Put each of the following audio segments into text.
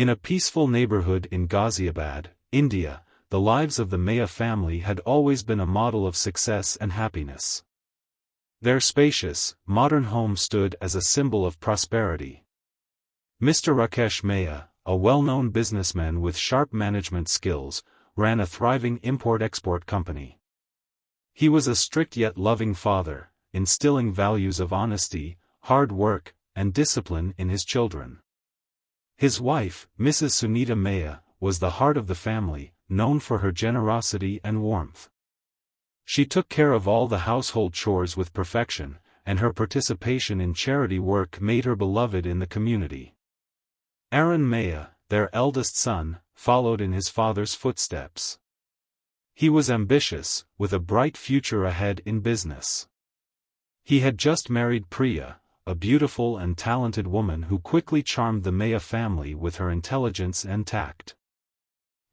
In a peaceful neighborhood in Ghaziabad, India, the lives of the Maya family had always been a model of success and happiness. Their spacious, modern home stood as a symbol of prosperity. Mr. Rakesh Maya, a well-known businessman with sharp management skills, ran a thriving import-export company. He was a strict yet loving father, instilling values of honesty, hard work, and discipline in his children. His wife, Mrs. Sunita Maya, was the heart of the family, known for her generosity and warmth. She took care of all the household chores with perfection, and her participation in charity work made her beloved in the community. Aran Maya, their eldest son, followed in his father's footsteps. He was ambitious, with a bright future ahead in business. He had just married Priya, a beautiful and talented woman who quickly charmed the Maya family with her intelligence and tact.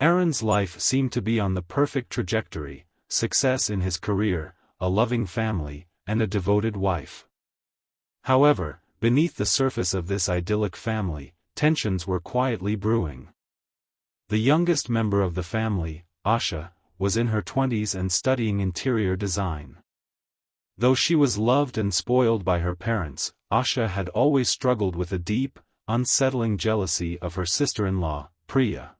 Aran's life seemed to be on the perfect trajectory: success in his career, a loving family, and a devoted wife. However, beneath the surface of this idyllic family, tensions were quietly brewing. The youngest member of the family, Asha, was in her 20s and studying interior design. Though she was loved and spoiled by her parents, Asha had always struggled with a deep, unsettling jealousy of her sister-in-law, Priya.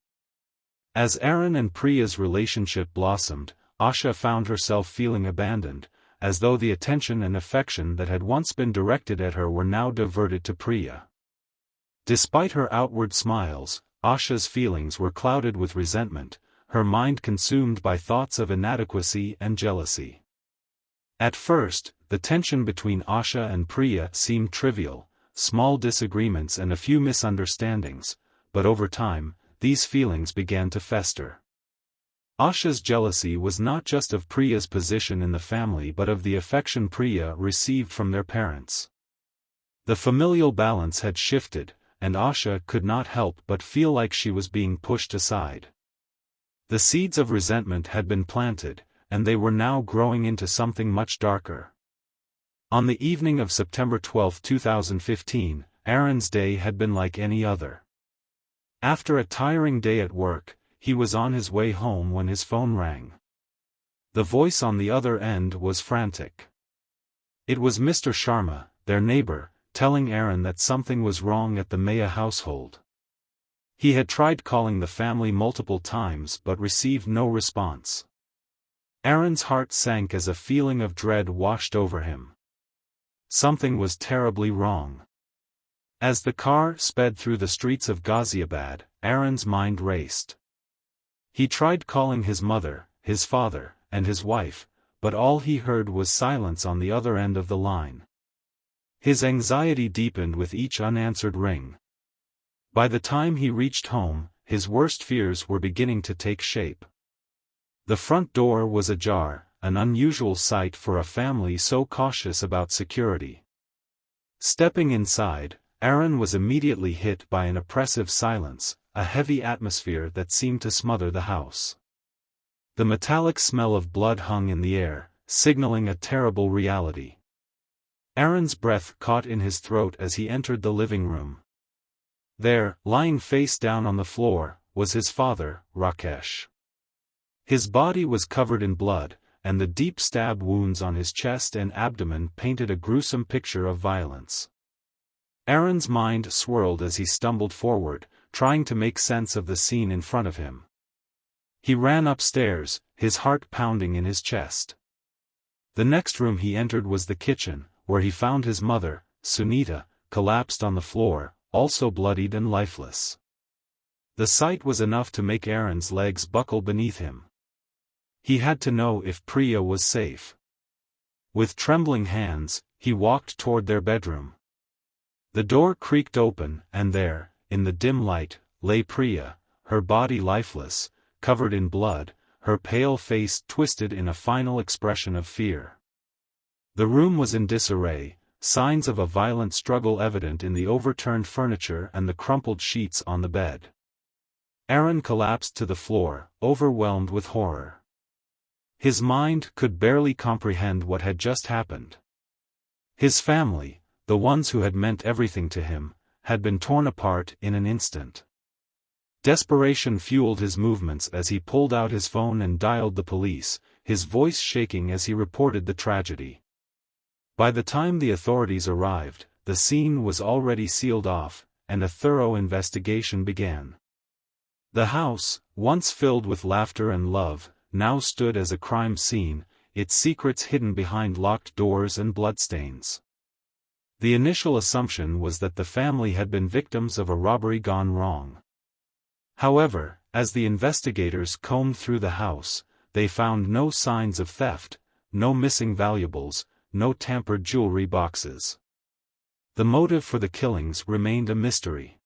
As Aran and Priya's relationship blossomed, Asha found herself feeling abandoned, as though the attention and affection that had once been directed at her were now diverted to Priya. Despite her outward smiles, Asha's feelings were clouded with resentment, her mind consumed by thoughts of inadequacy and jealousy. At first, the tension between Asha and Priya seemed trivial, small disagreements and a few misunderstandings, but over time, these feelings began to fester. Asha's jealousy was not just of Priya's position in the family but of the affection Priya received from their parents. The familial balance had shifted, and Asha could not help but feel like she was being pushed aside. The seeds of resentment had been planted, and they were now growing into something much darker. On the evening of September 12, 2015, Aran's day had been like any other. After a tiring day at work, he was on his way home when his phone rang. The voice on the other end was frantic. It was Mr. Sharma, their neighbor, telling Aran that something was wrong at the Maya household. He had tried calling the family multiple times but received no response. Aran's heart sank as a feeling of dread washed over him. Something was terribly wrong. As the car sped through the streets of Ghaziabad, Aran's mind raced. He tried calling his mother, his father, and his wife, but all he heard was silence on the other end of the line. His anxiety deepened with each unanswered ring. By the time he reached home, his worst fears were beginning to take shape. The front door was ajar, an unusual sight for a family so cautious about security. Stepping inside, Aran was immediately hit by an oppressive silence, a heavy atmosphere that seemed to smother the house. The metallic smell of blood hung in the air, signaling a terrible reality. Aran's breath caught in his throat as he entered the living room. There, lying face down on the floor, was his father, Rakesh. His body was covered in blood, and the deep stab wounds on his chest and abdomen painted a gruesome picture of violence. Aran's mind swirled as he stumbled forward, trying to make sense of the scene in front of him. He ran upstairs, his heart pounding in his chest. The next room he entered was the kitchen, where he found his mother, Sunita, collapsed on the floor, also bloodied and lifeless. The sight was enough to make Aran's legs buckle beneath him. He had to know if Priya was safe. With trembling hands, he walked toward their bedroom. The door creaked open, and there, in the dim light, lay Priya, her body lifeless, covered in blood, her pale face twisted in a final expression of fear. The room was in disarray, signs of a violent struggle evident in the overturned furniture and the crumpled sheets on the bed. Aran collapsed to the floor, overwhelmed with horror. His mind could barely comprehend what had just happened. His family, the ones who had meant everything to him, had been torn apart in an instant. Desperation fueled his movements as he pulled out his phone and dialed the police, his voice shaking as he reported the tragedy. By the time the authorities arrived, the scene was already sealed off, and a thorough investigation began. The house, once filled with laughter and love, now stood as a crime scene, its secrets hidden behind locked doors and bloodstains. The initial assumption was that the family had been victims of a robbery gone wrong. However, as the investigators combed through the house, they found no signs of theft, no missing valuables, no tampered jewelry boxes. The motive for the killings remained a mystery.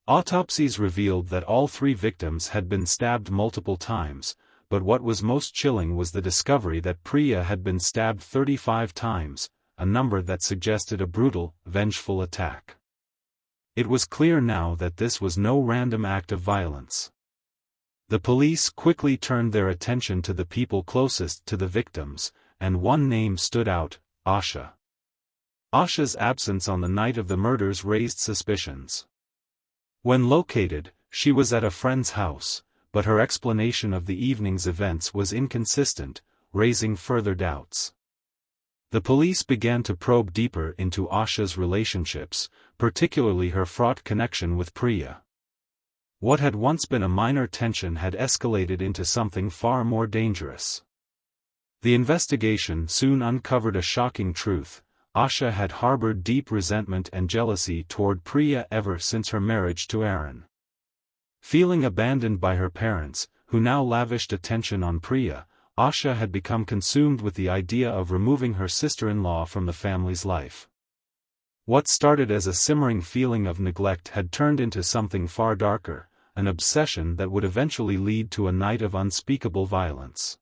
Autopsies revealed that all three victims had been stabbed multiple times, but what was most chilling was the discovery that Priya had been stabbed 35 times, a number that suggested a brutal, vengeful attack. It was clear now that this was no random act of violence. The police quickly turned their attention to the people closest to the victims, and one name stood out: Asha. Asha's absence on the night of the murders raised suspicions. When located, she was at a friend's house, but her explanation of the evening's events was inconsistent, raising further doubts. The police began to probe deeper into Asha's relationships, particularly her fraught connection with Priya. What had once been a minor tension had escalated into something far more dangerous. The investigation soon uncovered a shocking truth: Asha had harbored deep resentment and jealousy toward Priya ever since her marriage to Aran. Feeling abandoned by her parents, who now lavished attention on Priya, Asha had become consumed with the idea of removing her sister-in-law from the family's life. What started as a simmering feeling of neglect had turned into something far darker, an obsession that would eventually lead to a night of unspeakable violence.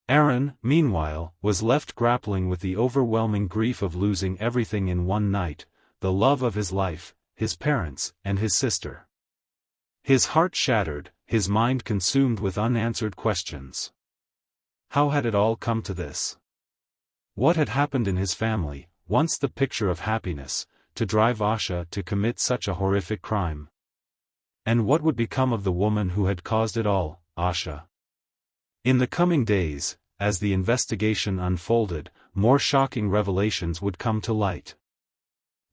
Aran, meanwhile, was left grappling with the overwhelming grief of losing everything in one night: the love of his life, his parents, and his sister. His heart shattered, his mind consumed with unanswered questions. How had it all come to this? What had happened in his family, once the picture of happiness, to drive Asha to commit such a horrific crime? And what would become of the woman who had caused it all, Asha? In the coming days, as the investigation unfolded, more shocking revelations would come to light.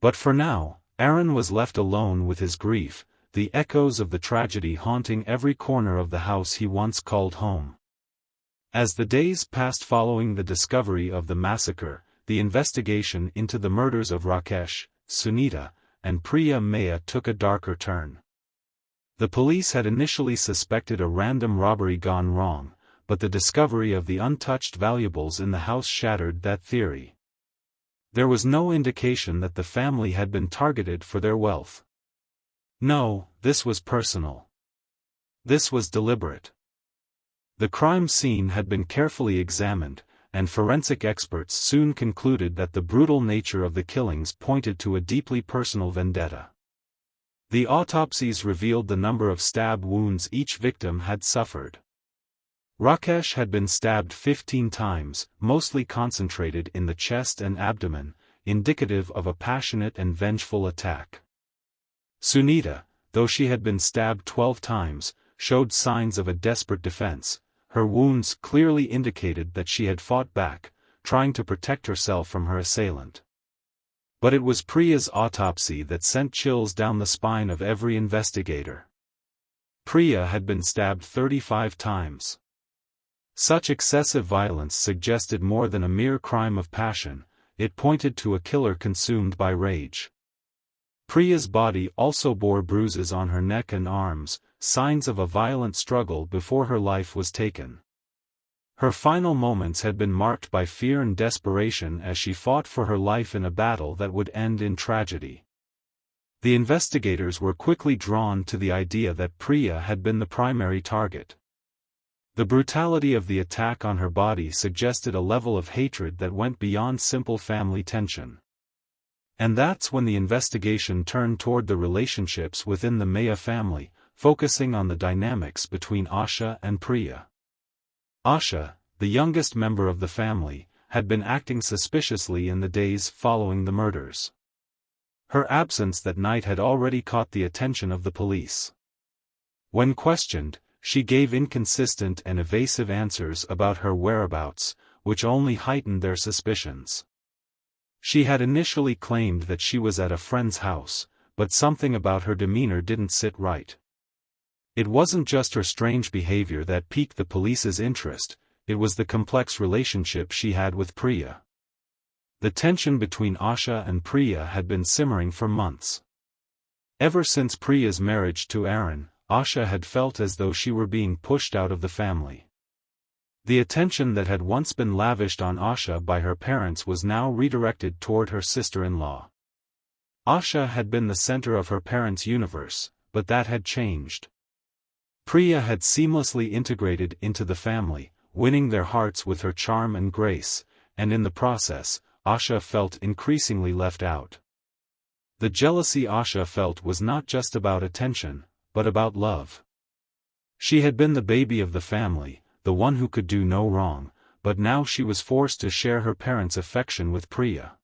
But for now, Aran was left alone with his grief, the echoes of the tragedy haunting every corner of the house he once called home. As the days passed following the discovery of the massacre, the investigation into the murders of Rakesh, Sunita, and Priya Maya took a darker turn. The police had initially suspected a random robbery gone wrong, but the discovery of the untouched valuables in the house shattered that theory. There was no indication that the family had been targeted for their wealth. No, this was personal. This was deliberate. The crime scene had been carefully examined, and forensic experts soon concluded that the brutal nature of the killings pointed to a deeply personal vendetta. The autopsies revealed the number of stab wounds each victim had suffered. Rakesh had been stabbed 15 times, mostly concentrated in the chest and abdomen, indicative of a passionate and vengeful attack. Sunita, though she had been stabbed 12 times, showed signs of a desperate defense. Her wounds clearly indicated that she had fought back, trying to protect herself from her assailant. But it was Priya's autopsy that sent chills down the spine of every investigator. Priya had been stabbed 35 times. Such excessive violence suggested more than a mere crime of passion; it pointed to a killer consumed by rage. Priya's body also bore bruises on her neck and arms, signs of a violent struggle before her life was taken. Her final moments had been marked by fear and desperation as she fought for her life in a battle that would end in tragedy. The investigators were quickly drawn to the idea that Priya had been the primary target. The brutality of the attack on her body suggested a level of hatred that went beyond simple family tension. And that's when the investigation turned toward the relationships within the Maya family, focusing on the dynamics between Asha and Priya. Asha, the youngest member of the family, had been acting suspiciously in the days following the murders. Her absence that night had already caught the attention of the police. When questioned, she gave inconsistent and evasive answers about her whereabouts, which only heightened their suspicions. She had initially claimed that she was at a friend's house, but something about her demeanor didn't sit right. It wasn't just her strange behavior that piqued the police's interest, it was the complex relationship she had with Priya. The tension between Asha and Priya had been simmering for months. Ever since Priya's marriage to Aran, Asha had felt as though she were being pushed out of the family. The attention that had once been lavished on Asha by her parents was now redirected toward her sister-in-law. Asha had been the center of her parents' universe, but that had changed. Priya had seamlessly integrated into the family, winning their hearts with her charm and grace, and in the process, Asha felt increasingly left out. The jealousy Asha felt was not just about attention, but about love. She had been the baby of the family, the one who could do no wrong, but now she was forced to share her parents' affection with Priya.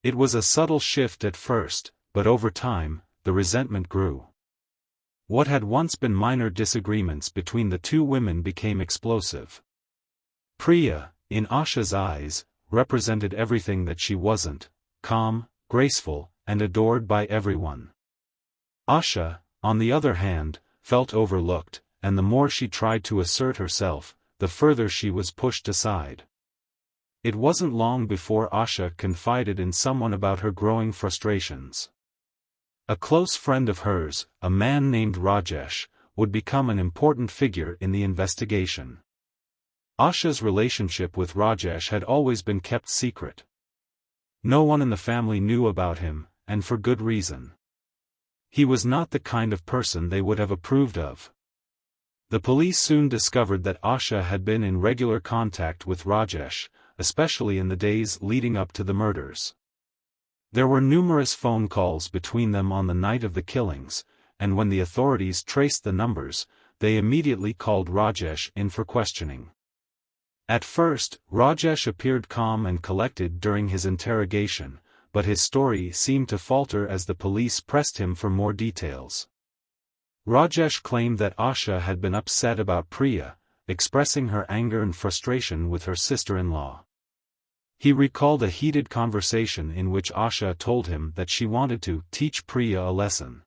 It was a subtle shift at first, but over time, the resentment grew. What had once been minor disagreements between the two women became explosive. Priya, in Asha's eyes, represented everything that she wasn't: calm, graceful, and adored by everyone. Asha, on the other hand, felt overlooked, and the more she tried to assert herself, the further she was pushed aside. It wasn't long before Asha confided in someone about her growing frustrations. A close friend of hers, a man named Rajesh, would become an important figure in the investigation. Asha's relationship with Rajesh had always been kept secret. No one in the family knew about him, and for good reason. He was not the kind of person they would have approved of. The police soon discovered that Asha had been in regular contact with Rajesh, especially in the days leading up to the murders. There were numerous phone calls between them on the night of the killings, and when the authorities traced the numbers, they immediately called Rajesh in for questioning. At first, Rajesh appeared calm and collected during his interrogation, but his story seemed to falter as the police pressed him for more details. Rajesh claimed that Asha had been upset about Priya, expressing her anger and frustration with her sister-in-law. He recalled a heated conversation in which Asha told him that she wanted to teach Priya a lesson.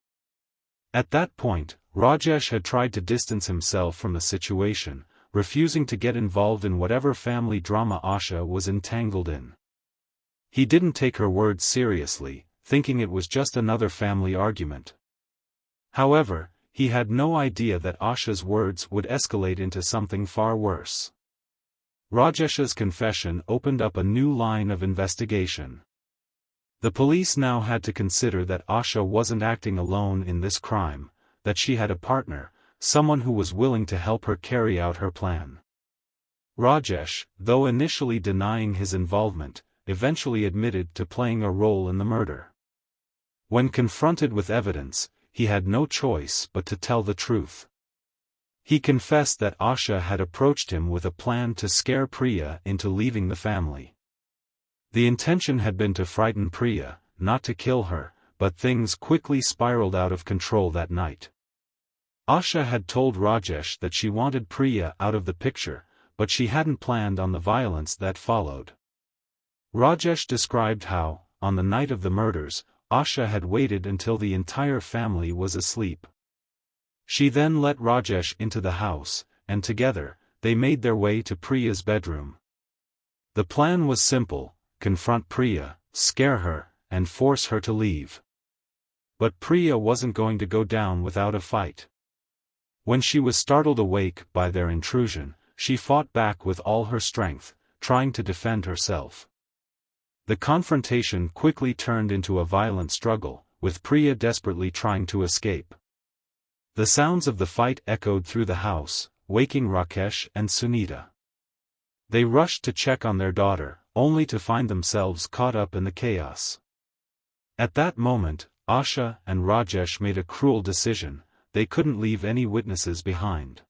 At that point, Rajesh had tried to distance himself from the situation, refusing to get involved in whatever family drama Asha was entangled in. He didn't take her words seriously, thinking it was just another family argument. However, he had no idea that Asha's words would escalate into something far worse. Rajesh's confession opened up a new line of investigation. The police now had to consider that Asha wasn't acting alone in this crime, that she had a partner, someone who was willing to help her carry out her plan. Rajesh, though initially denying his involvement, eventually admitted to playing a role in the murder. When confronted with evidence, he had no choice but to tell the truth. He confessed that Asha had approached him with a plan to scare Priya into leaving the family. The intention had been to frighten Priya, not to kill her, but things quickly spiraled out of control that night. Asha had told Rajesh that she wanted Priya out of the picture, but she hadn't planned on the violence that followed. Rajesh described how, on the night of the murders, Asha had waited until the entire family was asleep. She then let Rajesh into the house, and together, they made their way to Priya's bedroom. The plan was simple: confront Priya, scare her, and force her to leave. But Priya wasn't going to go down without a fight. When she was startled awake by their intrusion, she fought back with all her strength, trying to defend herself. The confrontation quickly turned into a violent struggle, with Priya desperately trying to escape. The sounds of the fight echoed through the house, waking Rakesh and Sunita. They rushed to check on their daughter, only to find themselves caught up in the chaos. At that moment, Asha and Rajesh made a cruel decision: they couldn't leave any witnesses behind.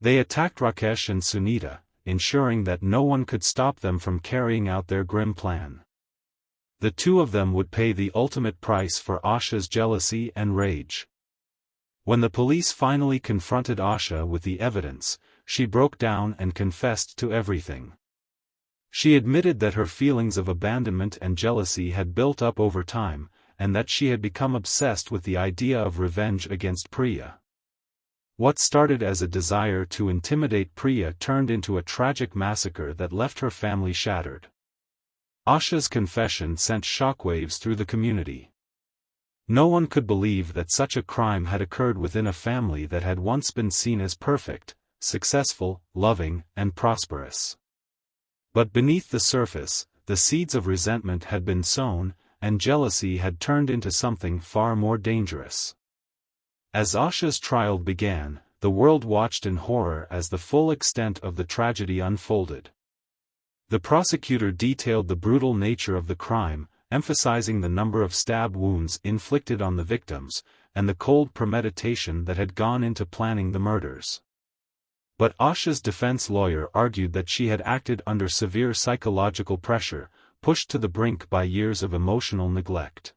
They attacked Rakesh and Sunita, ensuring that no one could stop them from carrying out their grim plan. The two of them would pay the ultimate price for Asha's jealousy and rage. When the police finally confronted Asha with the evidence, she broke down and confessed to everything. She admitted that her feelings of abandonment and jealousy had built up over time, and that she had become obsessed with the idea of revenge against Priya. What started as a desire to intimidate Priya turned into a tragic massacre that left her family shattered. Asha's confession sent shockwaves through the community. No one could believe that such a crime had occurred within a family that had once been seen as perfect, successful, loving, and prosperous. But beneath the surface, the seeds of resentment had been sown, and jealousy had turned into something far more dangerous. As Asha's trial began, the world watched in horror as the full extent of the tragedy unfolded. The prosecutor detailed the brutal nature of the crime, emphasizing the number of stab wounds inflicted on the victims, and the cold premeditation that had gone into planning the murders. But Asha's defense lawyer argued that she had acted under severe psychological pressure, pushed to the brink by years of emotional neglect.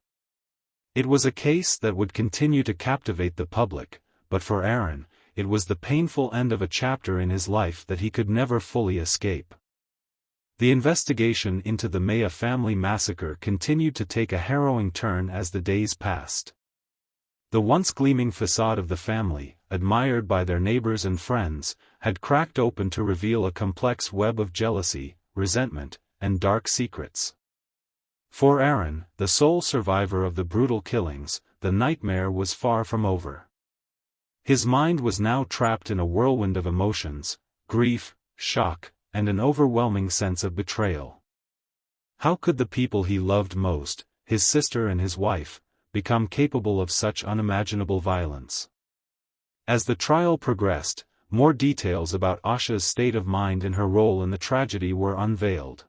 It was a case that would continue to captivate the public, but for Aran, it was the painful end of a chapter in his life that he could never fully escape. The investigation into the Maya family massacre continued to take a harrowing turn as the days passed. The once gleaming facade of the family, admired by their neighbors and friends, had cracked open to reveal a complex web of jealousy, resentment, and dark secrets. For Aran, the sole survivor of the brutal killings, the nightmare was far from over. His mind was now trapped in a whirlwind of emotions, grief, shock, and an overwhelming sense of betrayal. How could the people he loved most, his sister and his wife, become capable of such unimaginable violence? As the trial progressed, more details about Asha's state of mind and her role in the tragedy were unveiled.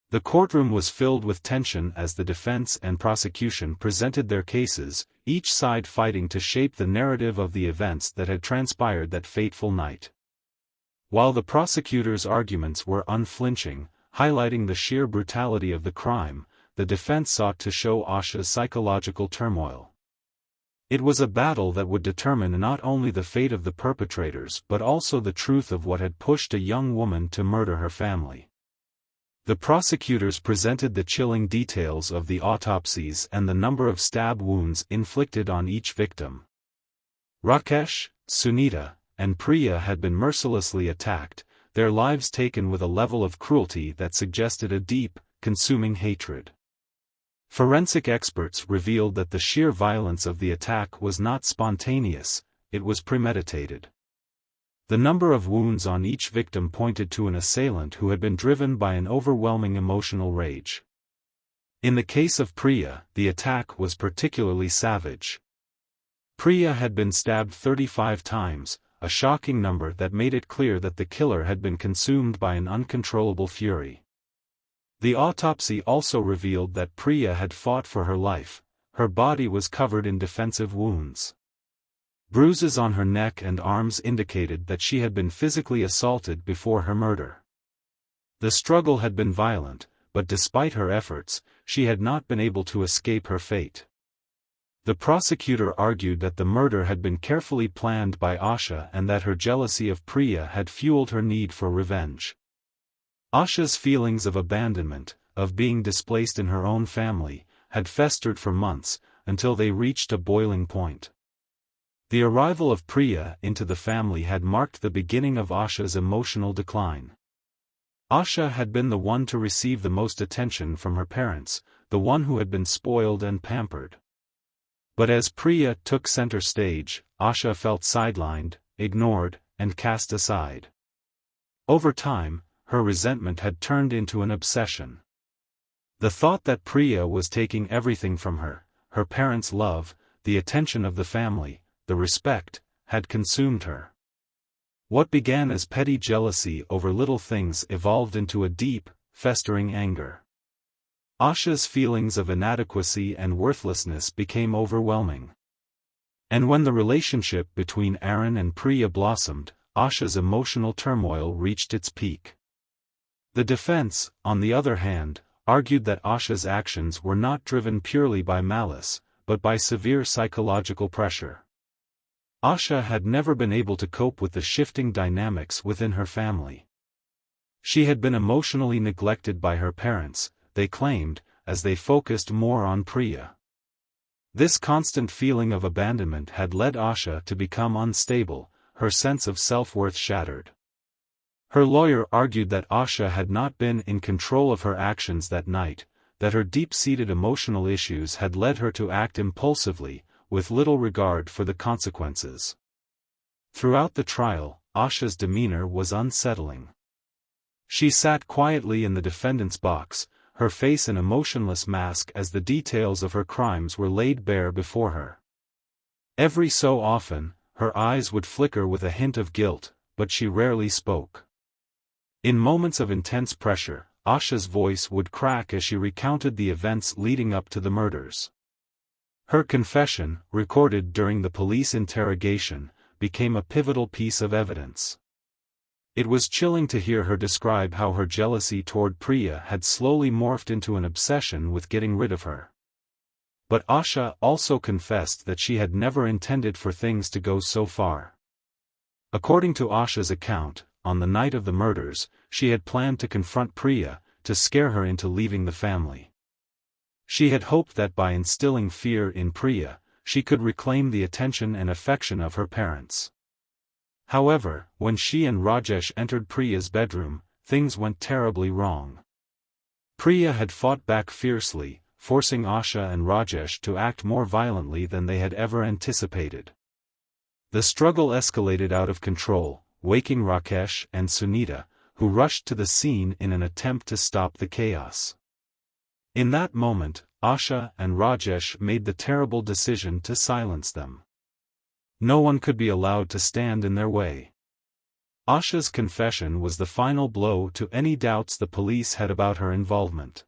The courtroom was filled with tension as the defense and prosecution presented their cases, each side fighting to shape the narrative of the events that had transpired that fateful night. While the prosecutor's arguments were unflinching, highlighting the sheer brutality of the crime, the defense sought to show Asha's psychological turmoil. It was a battle that would determine not only the fate of the perpetrators but also the truth of what had pushed a young woman to murder her family. The prosecutors presented the chilling details of the autopsies and the number of stab wounds inflicted on each victim. Rakesh, Sunita, and Priya had been mercilessly attacked, their lives taken with a level of cruelty that suggested a deep, consuming hatred. Forensic experts revealed that the sheer violence of the attack was not spontaneous, it was premeditated. The number of wounds on each victim pointed to an assailant who had been driven by an overwhelming emotional rage. In the case of Priya, the attack was particularly savage. Priya had been stabbed 35 times, a shocking number that made it clear that the killer had been consumed by an uncontrollable fury. The autopsy also revealed that Priya had fought for her life, her body was covered in defensive wounds. Bruises on her neck and arms indicated that she had been physically assaulted before her murder. The struggle had been violent, but despite her efforts, she had not been able to escape her fate. The prosecutor argued that the murder had been carefully planned by Asha and that her jealousy of Priya had fueled her need for revenge. Asha's feelings of abandonment, of being displaced in her own family, had festered for months, until they reached a boiling point. The arrival of Priya into the family had marked the beginning of Asha's emotional decline. Asha had been the one to receive the most attention from her parents, the one who had been spoiled and pampered. But as Priya took center stage, Asha felt sidelined, ignored, and cast aside. Over time, her resentment had turned into an obsession. The thought that Priya was taking everything from her, her parents' love, the attention of the family, the respect, had consumed her. What began as petty jealousy over little things evolved into a deep, festering anger. Asha's feelings of inadequacy and worthlessness became overwhelming. And when the relationship between Aran and Priya blossomed, Asha's emotional turmoil reached its peak. The defense, on the other hand, argued that Asha's actions were not driven purely by malice, but by severe psychological pressure. Asha had never been able to cope with the shifting dynamics within her family. She had been emotionally neglected by her parents, they claimed, as they focused more on Priya. This constant feeling of abandonment had led Asha to become unstable, her sense of self-worth shattered. Her lawyer argued that Asha had not been in control of her actions that night, that her deep-seated emotional issues had led her to act impulsively, with little regard for the consequences. Throughout the trial, Asha's demeanor was unsettling. She sat quietly in the defendant's box, her face an emotionless mask as the details of her crimes were laid bare before her. Every so often, her eyes would flicker with a hint of guilt, but she rarely spoke. In moments of intense pressure, Asha's voice would crack as she recounted the events leading up to the murders. Her confession, recorded during the police interrogation, became a pivotal piece of evidence. It was chilling to hear her describe how her jealousy toward Priya had slowly morphed into an obsession with getting rid of her. But Asha also confessed that she had never intended for things to go so far. According to Asha's account, on the night of the murders, she had planned to confront Priya, to scare her into leaving the family. She had hoped that by instilling fear in Priya, she could reclaim the attention and affection of her parents. However, when she and Rajesh entered Priya's bedroom, things went terribly wrong. Priya had fought back fiercely, forcing Asha and Rajesh to act more violently than they had ever anticipated. The struggle escalated out of control, waking Rakesh and Sunita, who rushed to the scene in an attempt to stop the chaos. In that moment, Asha and Rajesh made the terrible decision to silence them. No one could be allowed to stand in their way. Asha's confession was the final blow to any doubts the police had about her involvement.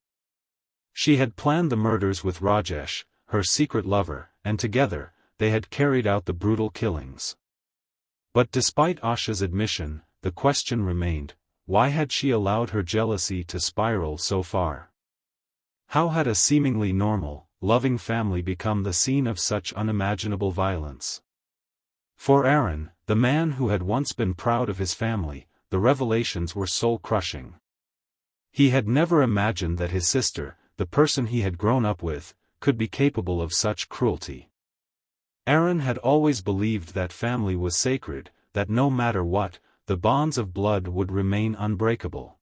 She had planned the murders with Rajesh, her secret lover, and together, they had carried out the brutal killings. But despite Asha's admission, the question remained, why had she allowed her jealousy to spiral so far? How had a seemingly normal, loving family become the scene of such unimaginable violence? For Aran, the man who had once been proud of his family, the revelations were soul-crushing. He had never imagined that his sister, the person he had grown up with, could be capable of such cruelty. Aran had always believed that family was sacred, that no matter what, the bonds of blood would remain unbreakable.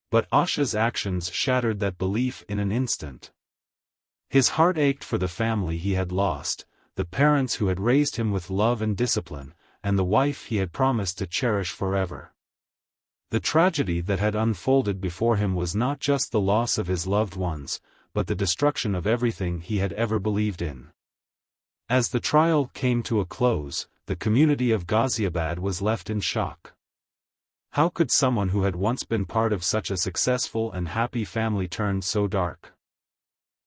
But Asha's actions shattered that belief in an instant. His heart ached for the family he had lost, the parents who had raised him with love and discipline, and the wife he had promised to cherish forever. The tragedy that had unfolded before him was not just the loss of his loved ones, but the destruction of everything he had ever believed in. As the trial came to a close, the community of Ghaziabad was left in shock. How could someone who had once been part of such a successful and happy family turn so dark?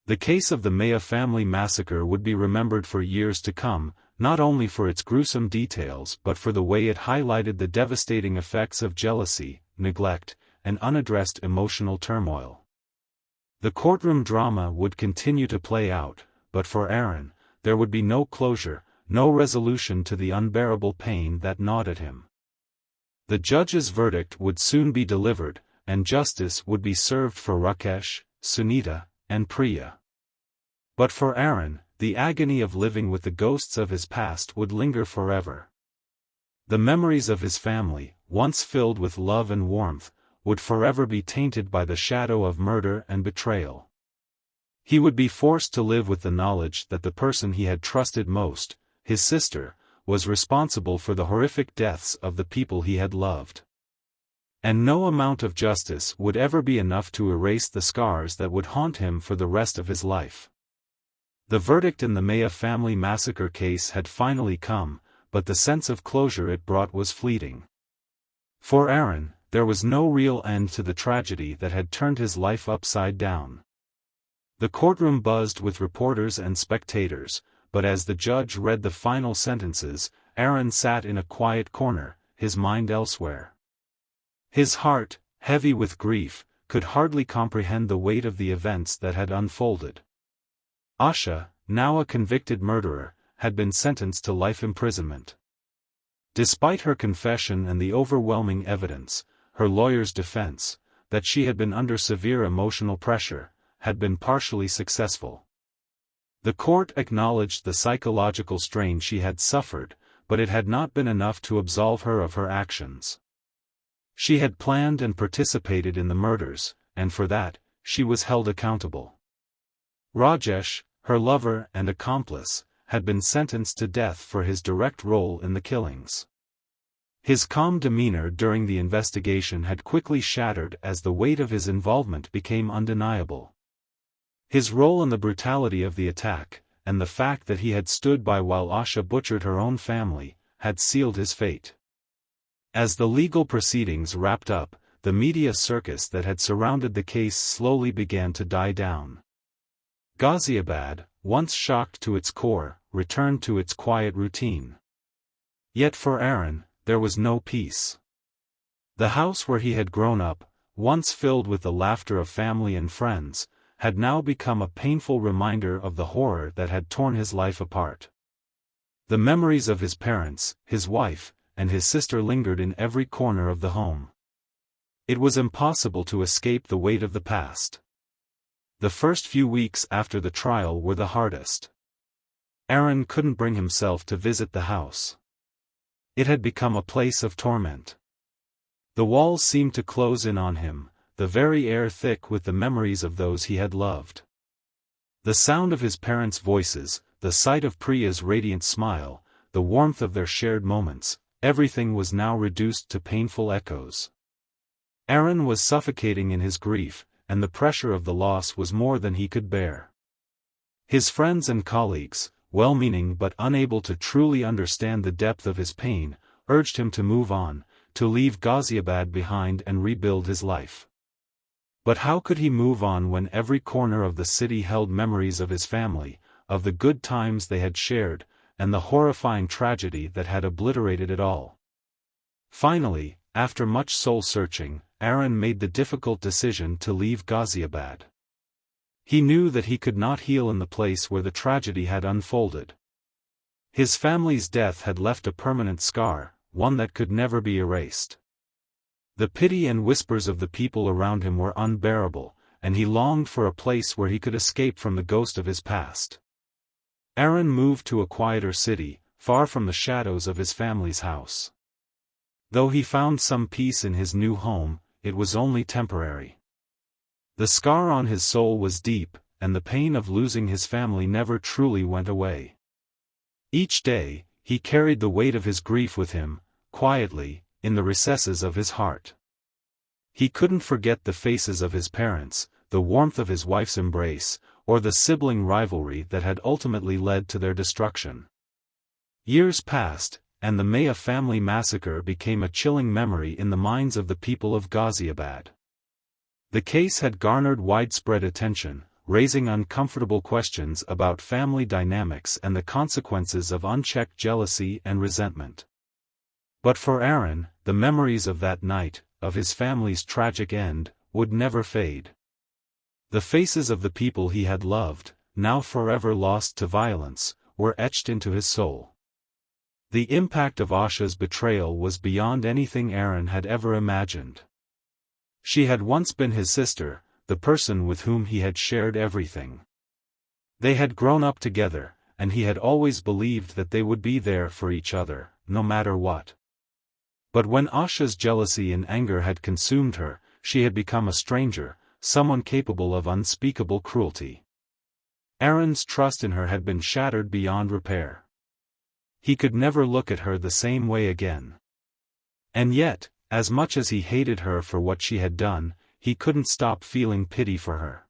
The case of the Maya family massacre would be remembered for years to come, not only for its gruesome details but for the way it highlighted the devastating effects of jealousy, neglect, and unaddressed emotional turmoil. The courtroom drama would continue to play out, but for Aran, there would be no closure, no resolution to the unbearable pain that gnawed at him. The judge's verdict would soon be delivered, and justice would be served for Rakesh, Sunita, and Priya. But for Aran, the agony of living with the ghosts of his past would linger forever. The memories of his family, once filled with love and warmth, would forever be tainted by the shadow of murder and betrayal. He would be forced to live with the knowledge that the person he had trusted most, his sister, was responsible for the horrific deaths of the people he had loved. And no amount of justice would ever be enough to erase the scars that would haunt him for the rest of his life. The verdict in the Maya family massacre case had finally come, but the sense of closure it brought was fleeting. For Aran, there was no real end to the tragedy that had turned his life upside down. The courtroom buzzed with reporters and spectators, but as the judge read the final sentences, Aran sat in a quiet corner, his mind elsewhere. His heart, heavy with grief, could hardly comprehend the weight of the events that had unfolded. Asha, now a convicted murderer, had been sentenced to life imprisonment. Despite her confession and the overwhelming evidence, her lawyer's defense, that she had been under severe emotional pressure, had been partially successful. The court acknowledged the psychological strain she had suffered, but it had not been enough to absolve her of her actions. She had planned and participated in the murders, and for that, she was held accountable. Rajesh, her lover and accomplice, had been sentenced to death for his direct role in the killings. His calm demeanor during the investigation had quickly shattered as the weight of his involvement became undeniable. His role in the brutality of the attack, and the fact that he had stood by while Asha butchered her own family, had sealed his fate. As the legal proceedings wrapped up, the media circus that had surrounded the case slowly began to die down. Ghaziabad, once shocked to its core, returned to its quiet routine. Yet for Aran, there was no peace. The house where he had grown up, once filled with the laughter of family and friends, had now become a painful reminder of the horror that had torn his life apart. The memories of his parents, his wife, and his sister lingered in every corner of the home. It was impossible to escape the weight of the past. The first few weeks after the trial were the hardest. Aran couldn't bring himself to visit the house. It had become a place of torment. The walls seemed to close in on him, the very air thick with the memories of those he had loved. The sound of his parents' voices, the sight of Priya's radiant smile, the warmth of their shared moments, everything was now reduced to painful echoes. Aran was suffocating in his grief, and the pressure of the loss was more than he could bear. His friends and colleagues, well-meaning but unable to truly understand the depth of his pain, urged him to move on, to leave Ghaziabad behind and rebuild his life. But how could he move on when every corner of the city held memories of his family, of the good times they had shared, and the horrifying tragedy that had obliterated it all? Finally, after much soul-searching, Aran made the difficult decision to leave Ghaziabad. He knew that he could not heal in the place where the tragedy had unfolded. His family's death had left a permanent scar, one that could never be erased. The pity and whispers of the people around him were unbearable, and he longed for a place where he could escape from the ghost of his past. Aran moved to a quieter city, far from the shadows of his family's house. Though he found some peace in his new home, it was only temporary. The scar on his soul was deep, and the pain of losing his family never truly went away. Each day, he carried the weight of his grief with him, quietly, in the recesses of his heart. He couldn't forget the faces of his parents, the warmth of his wife's embrace, or the sibling rivalry that had ultimately led to their destruction. Years passed, and the Maya family massacre became a chilling memory in the minds of the people of Ghaziabad. The case had garnered widespread attention, raising uncomfortable questions about family dynamics and the consequences of unchecked jealousy and resentment. But for Aran, the memories of that night, of his family's tragic end, would never fade. The faces of the people he had loved, now forever lost to violence, were etched into his soul. The impact of Asha's betrayal was beyond anything Aran had ever imagined. She had once been his sister, the person with whom he had shared everything. They had grown up together, and he had always believed that they would be there for each other, no matter what. But when Asha's jealousy and anger had consumed her, she had become a stranger, someone capable of unspeakable cruelty. Aran's trust in her had been shattered beyond repair. He could never look at her the same way again. And yet, as much as he hated her for what she had done, he couldn't stop feeling pity for her.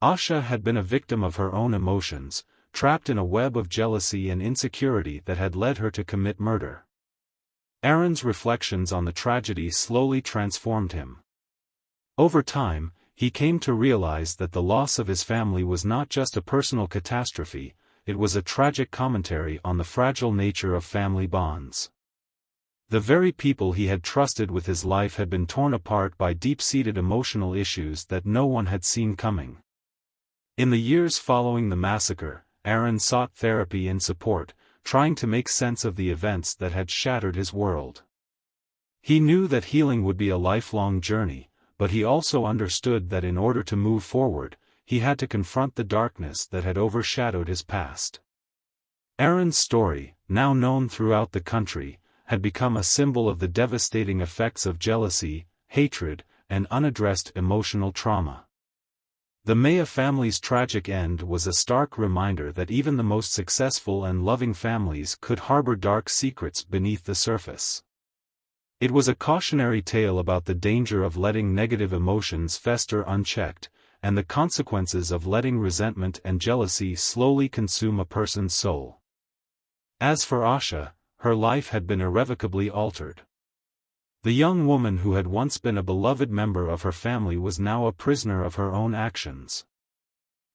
Asha had been a victim of her own emotions, trapped in a web of jealousy and insecurity that had led her to commit murder. Aran's reflections on the tragedy slowly transformed him. Over time, he came to realize that the loss of his family was not just a personal catastrophe, it was a tragic commentary on the fragile nature of family bonds. The very people he had trusted with his life had been torn apart by deep-seated emotional issues that no one had seen coming. In the years following the massacre, Aran sought therapy and support, trying to make sense of the events that had shattered his world. He knew that healing would be a lifelong journey, but he also understood that in order to move forward, he had to confront the darkness that had overshadowed his past. Aran's story, now known throughout the country, had become a symbol of the devastating effects of jealousy, hatred, and unaddressed emotional trauma. The Maya family's tragic end was a stark reminder that even the most successful and loving families could harbor dark secrets beneath the surface. It was a cautionary tale about the danger of letting negative emotions fester unchecked, and the consequences of letting resentment and jealousy slowly consume a person's soul. As for Asha, her life had been irrevocably altered. The young woman who had once been a beloved member of her family was now a prisoner of her own actions.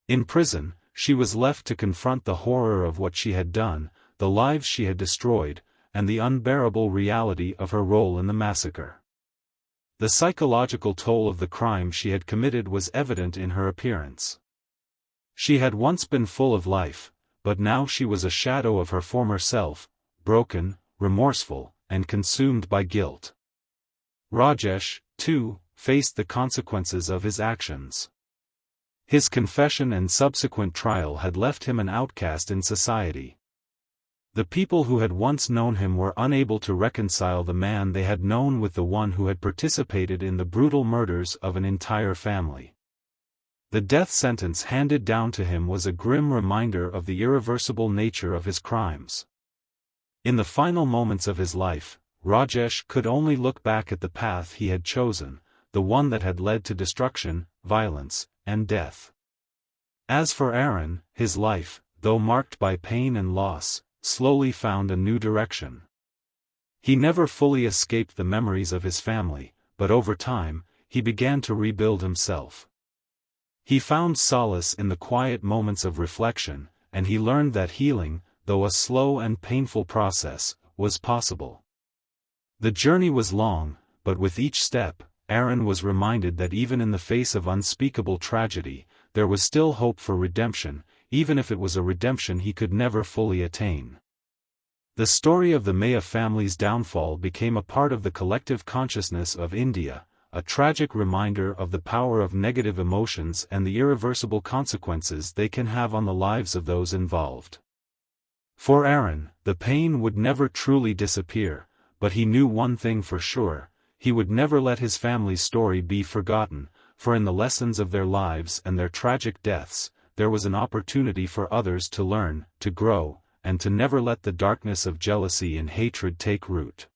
In prison, she was left to confront the horror of what she had done, the lives she had destroyed, and the unbearable reality of her role in the massacre. The psychological toll of the crime she had committed was evident in her appearance. She had once been full of life, but now she was a shadow of her former self, broken, remorseful, and consumed by guilt. Rajesh, too, faced the consequences of his actions. His confession and subsequent trial had left him an outcast in society. The people who had once known him were unable to reconcile the man they had known with the one who had participated in the brutal murders of an entire family. The death sentence handed down to him was a grim reminder of the irreversible nature of his crimes. In the final moments of his life, Rajesh could only look back at the path he had chosen, the one that had led to destruction, violence, and death. As for Aran, his life, though marked by pain and loss, slowly found a new direction. He never fully escaped the memories of his family, but over time, he began to rebuild himself. He found solace in the quiet moments of reflection, and he learned that healing, though a slow and painful process, was possible. The journey was long, but with each step, Aran was reminded that even in the face of unspeakable tragedy, there was still hope for redemption, even if it was a redemption he could never fully attain. The story of the Maya family's downfall became a part of the collective consciousness of India, a tragic reminder of the power of negative emotions and the irreversible consequences they can have on the lives of those involved. For Aran, the pain would never truly disappear, but he knew one thing for sure: he would never let his family's story be forgotten, for in the lessons of their lives and their tragic deaths, there was an opportunity for others to learn, to grow, and to never let the darkness of jealousy and hatred take root.